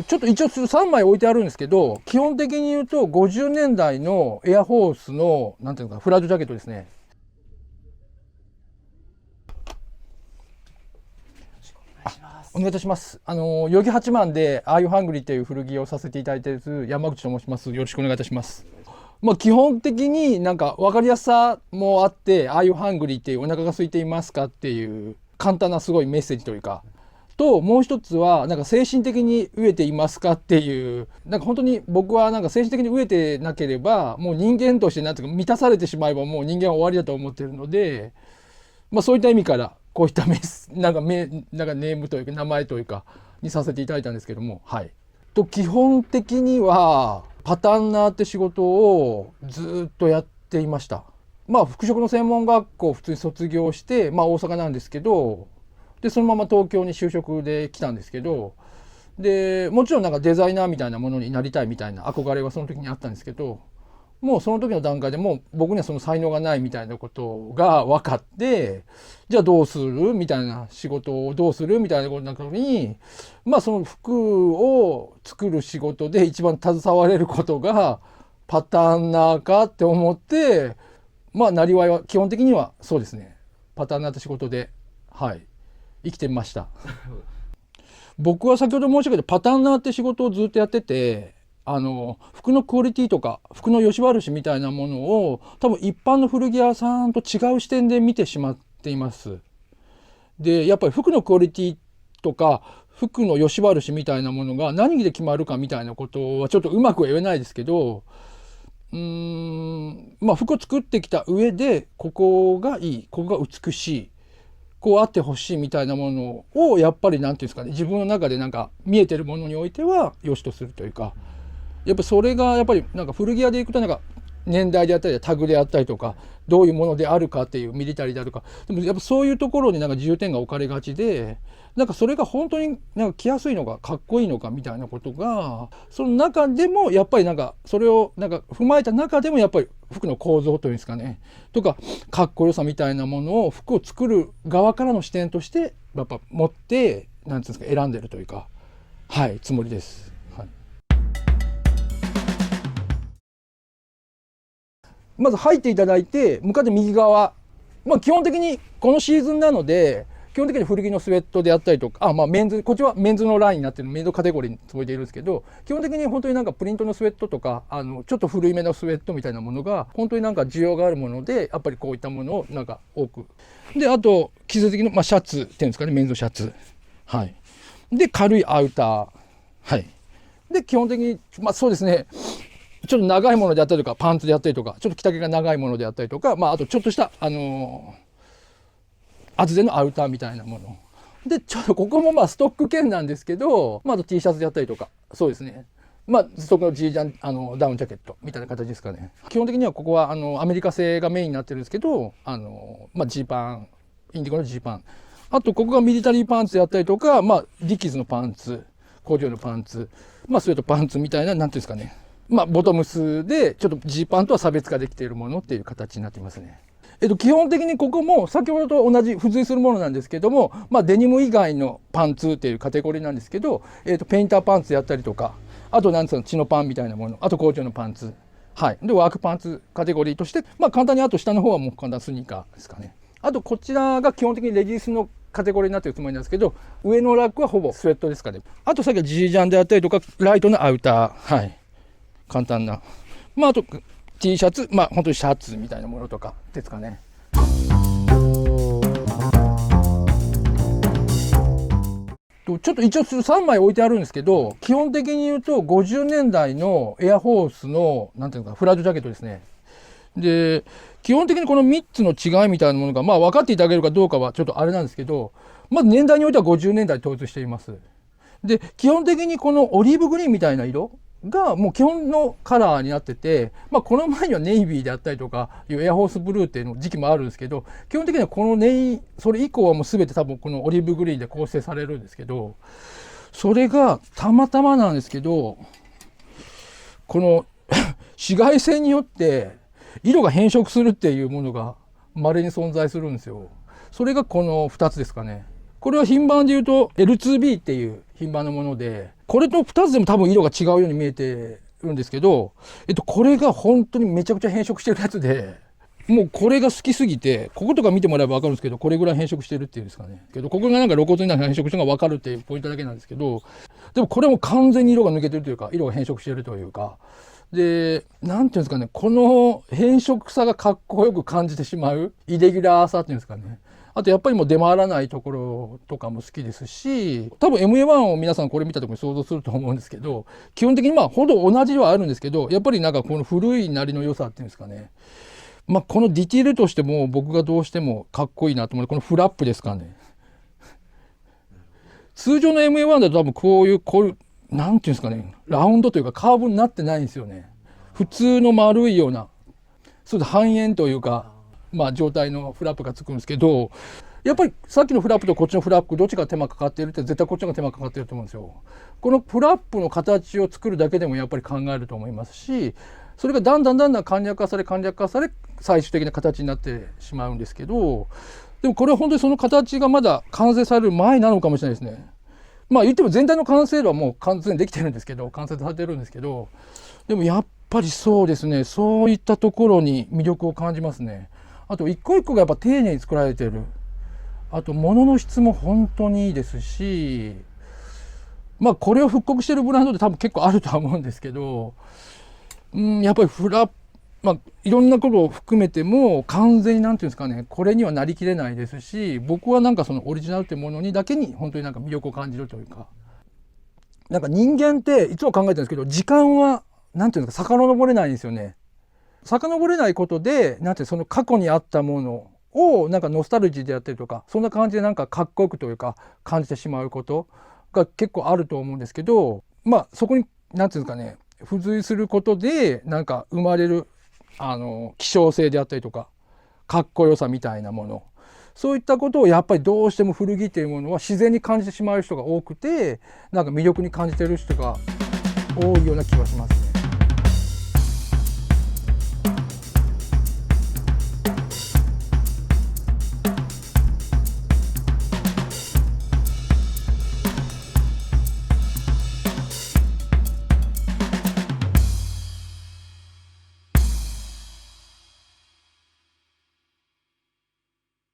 ちょっと一応3枚置いてあるんですけど、基本的に言うと50年代のエアフォースのなんていうのかフラットジャケットですね。お願いいたします。代々木八幡でアーユハングリーという古着をさせていただいている山口と申します。よろしくお願いいたします。基本的になんか分かりやすさもあって、アーユハングリーっていうお腹が空いていますかっていう簡単なすごいメッセージというか、ともう一つはなんか精神的に飢えていますかっていう、なんか本当に僕はなんか精神的に飢えてなければもう人間としてなんていうか満たされてしまえばもう人間は終わりだと思っているので、そういった意味からこういったなんかネームというか名前というかにさせていただいたんですけども、はい。基本的にはパタンナーって仕事をずっとやっていました。服飾の専門学校を普通に卒業して、大阪なんですけど、でそのまま東京に就職で来たんですけど、でもちろんなんかデザイナーみたいなものになりたいみたいな憧れはその時にあったんですけど、もうその時の段階でもう僕にはその才能がないみたいなことが分かって、じゃあどうするみたいな、仕事をどうするみたいなことの中に、その服を作る仕事で一番携われることがパタンナーかって思って、なりわいは基本的にはそうですね、パタンナーって仕事で、はい、生きてみました。僕は先ほど申し上げたパタンナーって仕事をずっとやってて、服のクオリティとか服の良し悪しみたいなものを多分一般の古着屋さんと違う視点で見てしまっています。でやっぱり服のクオリティとか服の良し悪しみたいなものが何で決まるかみたいなことはちょっとうまくは言えないですけど、服を作ってきた上でここがいい、ここが美しい、こうあってほしいみたいなものをやっぱりなんていうんですかね、自分の中でなんか見えてるものにおいては良しとするというか、やっぱそれがやっぱりなんか古着屋でいくとなんか年代であったりタグであったりとかどういうものであるかっていうミリタリーであるか、でもやっぱそういうところになんか重点が置かれがちで、なんかそれが本当になんか着やすいのかかっこいいのかみたいなことが、その中でもやっぱりなんかそれをなんか踏まえた中でもやっぱり服の構造というんですかねとかかっこよさみたいなものを服を作る側からの視点としてやっぱ持ってなんていうんですか選んでるというか、はいつもりです。まず入っていただいて向かって右側、基本的にこのシーズンなので基本的に古着のスウェットであったりとか、メンズ、こっちはメンズのラインになってるメイドカテゴリーにつもりでいるんですけど、基本的に本当になんかプリントのスウェットとかちょっと古いめのスウェットみたいなものが本当になんか需要があるもので、やっぱりこういったものをなんか多くで、あと季節的の、シャツっていうんですかね、メンズシャツ、はいで軽いアウター、はいで基本的にそうですね、ちょっと長いものであったりとかパンツであったりとかちょっと着丈が長いものであったりとか、あとちょっとした厚手のアウターみたいなもので、ちょっとここもストック兼なんですけど、あと T シャツであったりとか、そうですね、ストックの G ジャンダウンジャケットみたいな形ですかね。基本的にはここはアメリカ製がメインになってるんですけど、ジーパン、インディゴのジーパン、あとここがミリタリーパンツであったりとか、ディキーズのパンツ、工場のパンツ、スウェットパンツみたいな、なんていうんですかね、ボトムスでちょっとジーパンとは差別化できているものっていう形になっていますね。基本的にここも先ほどと同じ付随するものなんですけども、デニム以外のパンツっていうカテゴリーなんですけど、ペインターパンツであったりとか、あとなんつうのチノパンみたいなもの、あと工場のパンツ、はいでワークパンツカテゴリーとして、簡単にあと下の方はもう簡単スニーカーですかね。あとこちらが基本的にレディースのカテゴリーになっているつもりなんですけど、上のラックはほぼスウェットですかね。あとさっきはジージャンであったりとかライトのアウター、はい簡単な、あと T シャツ、本当にシャツみたいなものとかですかね。ちょっと一応3枚置いてあるんですけど、基本的に言うと50年代のエアフォースのなんていうのかフラットジャケットですね。で基本的にこの3つの違いみたいなものが分かっていただけるかどうかはちょっとあれなんですけど、まず年代においては50年代統一しています。で基本的にこのオリーブグリーンみたいな色がもう基本のカラーになってて、この前にはネイビーであったりとかいうエアホースブルーっていうの時期もあるんですけど、基本的にはこのそれ以降はもう全て多分このオリーブグリーンで構成されるんですけど、それがたまたまなんですけど、この紫外線によって色が変色するっていうものが稀に存在するんですよ。それがこの2つですかね。これは品番で言うと L2B っていう品番のもので、これと2つでも多分色が違うように見えてるんですけど、これが本当にめちゃくちゃ変色してるやつで、もうこれが好きすぎて、こことか見てもらえば分かるんですけど、これぐらい変色してるっていうんですかね。ここがなんか露骨に変色してるのが分かるっていうポイントだけなんですけど、でもこれも完全に色が抜けてるというか、色が変色してるというか、で、なんていうんですかね、この変色さがかっこよく感じてしまう、イレギュラーさっていうんですかね。あとやっぱりもう出回らないところとかも好きですし、多分 MA1 を皆さんこれ見た時に想像すると思うんですけど、基本的にまあほど同じではあるんですけど、やっぱりなんかこの古いなりの良さっていうんですかね。まあこのディティールとしても僕がどうしてもかっこいいなと思うこのフラップですかね。通常の MA1 だと多分こういうなんていうんですかね、ラウンドというかカーブになってないんですよね。普通の丸いような、そうです半円というか、まあ状態のフラップがつくんですけど、やっぱりさっきのフラップとこっちのフラップどっちが手間かかっているって絶対こっちの方が手間かかっていると思うんですよ。このフラップの形を作るだけでもやっぱり考えると思いますし、それがだんだん簡略化され最終的な形になってしまうんですけど、でもこれは本当にその形がまだ完成される前なのかもしれないですね。まあ言っても全体の完成度はもう完全にできてるんですけど、完成されてるんですけど、でもやっぱりそうですね、そういったところに魅力を感じますね。あと一個一個がやっぱ丁寧に作られてる。あと物の質も本当にいいですし、まあこれを復刻してるブランドで多分結構あるとは思うんですけど、やっぱりまあいろんなことを含めても完全になんていうんですかね、これにはなりきれないですし、僕はなんかそのオリジナルっていうものにだけに本当になんか魅力を感じるというか、なんか人間っていつも考えてるんですけど、時間はなんていうんですか、遡れないんですよね。遡れないことで、なんてその過去にあったものをなんかノスタルジーであったりとか、そんな感じでなんかかっこよくというか感じてしまうことが結構あると思うんですけど、まあそこになんていうんですかね、付随することでなんか生まれる希少性であったりとかかっこよさみたいなもの、そういったことをやっぱりどうしても古着っていうものは自然に感じてしまう人が多くて、なんか魅力に感じてる人が多いような気がします。